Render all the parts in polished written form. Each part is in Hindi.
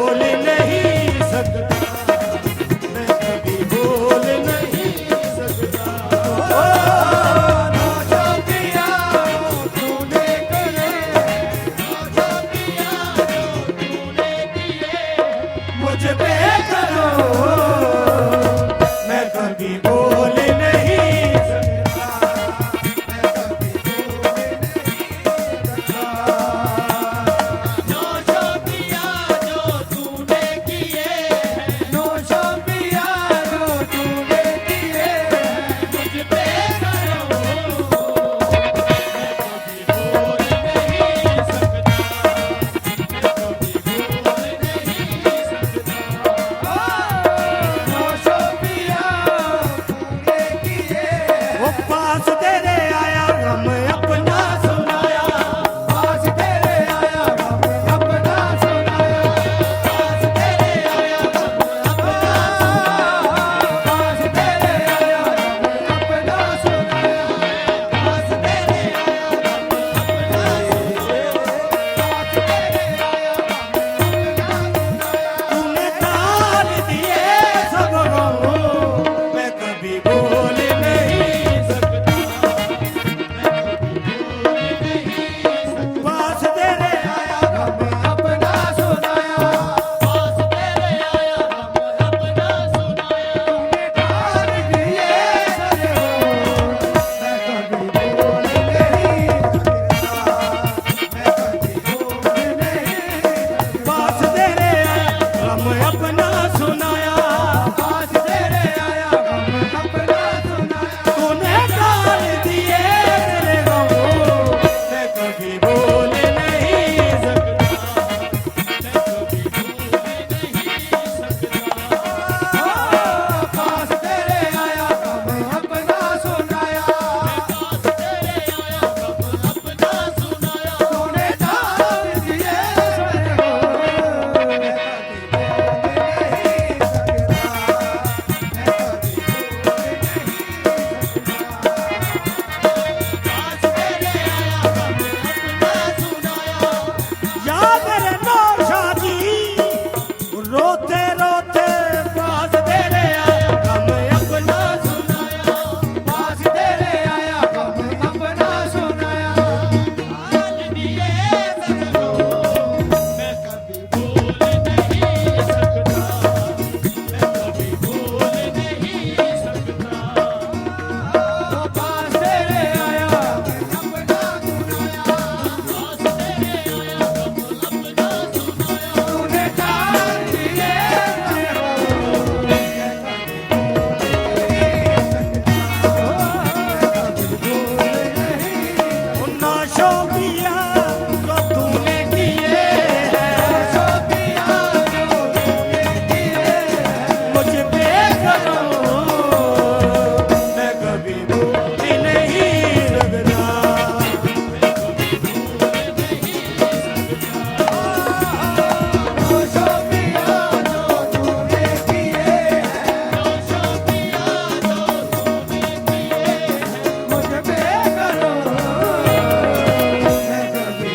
बोल नहीं सकता, मैं कभी बोल नहीं सकता। नौशा पिया तूने करे, नौशा पिया तूने किए मुझ पे करो, मैं कभी बोल नहीं सकता, मैं कभी बोल नहीं सकता। नौशा पिया जो तूने किए, नौशा पिया जो तूने किए मुझ पे करो, मैं कभी बोल नहीं सकता, मैं कभी बोल नहीं सकता। नौशा पिया तूने किए, वो पास तेरे आया गम अपना सुनाया, पास तेरे आया गम अपना सुनाया, पास तेरे आया गम अपना सुनाया, पास तेरे आया गम अपना सुनाया, पास तेरे आया गम अपना सुनाया, तूने ताल दिए सब गम, मैं कभी बोल नहीं सकता, पास तेरे आया गम अपना सुनाया, पास तेरे आया गम अपना सुनाया, तूने ताल दिए सब गम, मैं कभी बोल नहीं सकता, मैं कभी बोल नहीं सकता। पास तेरे आया गम अपना सुनाया, पास तेरे आया गम अपना सुनाया, तूने ताल दिए मेरे गम, मैं कभी बोल नहीं सकता, मैं कभी बोल नहीं सकता। पास तेरे आया गम अपना सुनाया, पास तेरे आया गम अपना सुनाया, तूने ताल दिए मेरे गम, मैं कभी बोल नहीं सकता। या मेरे नौशा जी रोते रोते पास तेरे आया गम अपना सुनाया, पास तेरे आया गम अपना सुनाया, ताल दिए सजनो, मैं कभी बोल नहीं सकता, मैं कभी बोल नहीं सकता। पास तेरे आया गम अपना सुनाया, पास तेरे आया गम अपना सुनाया, तूने ताल दिए मेरे गम, मैं कभी बोल नहीं सकता। नौशा पिया जो तूने किए, नौशा पिया जो तूने किए मुझ पे करो, मैं कभी बोल नहीं सकता, मैं कभी बोल नहीं सकता। नौशा पिया जो तूने किए, नौशा पिया जो तूने किए मुझ पे करो, मैं कभी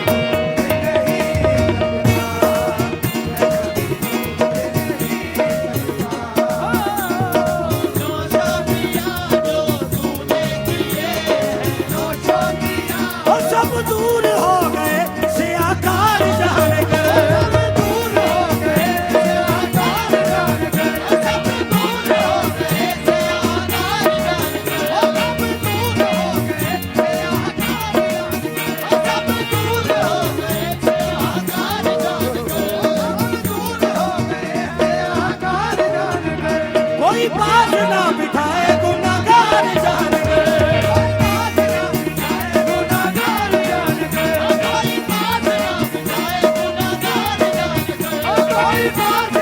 सब दूर हो गए से आकार जान कर, सब दूर हो गए से आकार जान कर, सब दूर हो गए से आकार जान कर, सब दूर हो गए से आकार जान कर, सब दूर हो गए से आकार जान कर, सब दूर हो गए से आकार जान कर, कोई पास ना बिठाए गुनाहगार जान कर, गुनाहगार जान कर, कोई पास ना बिठाए गुनाहगार जान कर, कोई पास